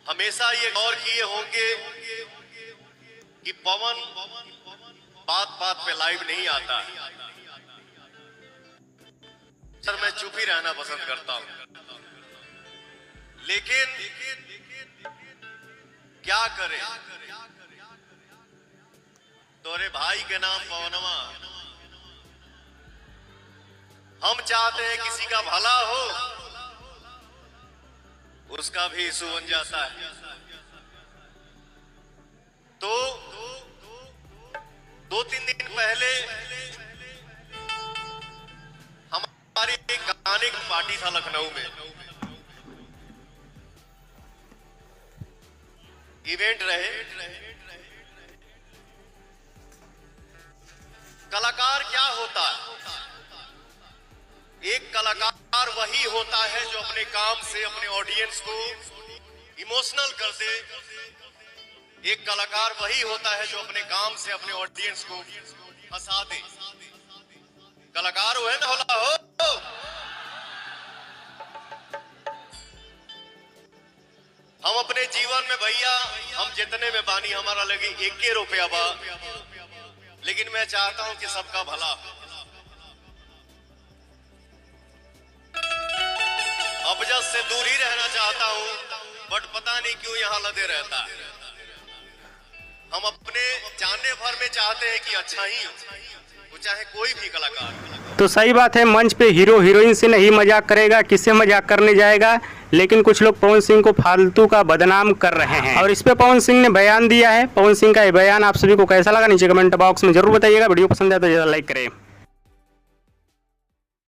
हमेशा ये गौर किए होंगे कि पवन बात बात पे लाइव नहीं आता। सर मैं चुप ही रहना पसंद करता हूं, लेकिन क्या करें, तोरे भाई के नाम पवनवा। हम चाहते हैं किसी का भला हो, उसका भी इशू बन जाता है। तो 2-3 दिन पहले हमारी एक गाने की पार्टी था लखनऊ में, इवेंट रहे। कलाकार क्या होता है? एक कलाकार वही होता है जो अपने काम से अपने ऑडियंस को इमोशनल कर दे। एक कलाकार वही होता है जो अपने काम से अपने ऑडियंस को हंसा दे। कलाकार हो है ना होला हो। हम अपने जीवन में भैया हम जितने में बानी हमारा लगे 1 रुपया बा, लेकिन मैं चाहता हूं कि सबका भला। अबजद से दूर ही रहना चाहता हूं, बट पता नहीं क्यों यहां लदे रहता है। हम अपने जानने भर में चाहते हैं कि अच्छा ही हो, चाहे कोई भी कलाकार। तो सही बात है, मंच पे हीरो हीरोइन से नहीं मजाक करेगा, किससे मजाक करने जाएगा। लेकिन कुछ लोग पवन सिंह को फालतू का बदनाम कर रहे हैं और इस पे पवन सिंह ने बयान दिया है। पवन सिंह का ये बयान आप सभी को कैसा लगा नीचे कमेंट बॉक्स में जरूर बताइएगा। वीडियो पसंद आए तो ज़रा लाइक करें।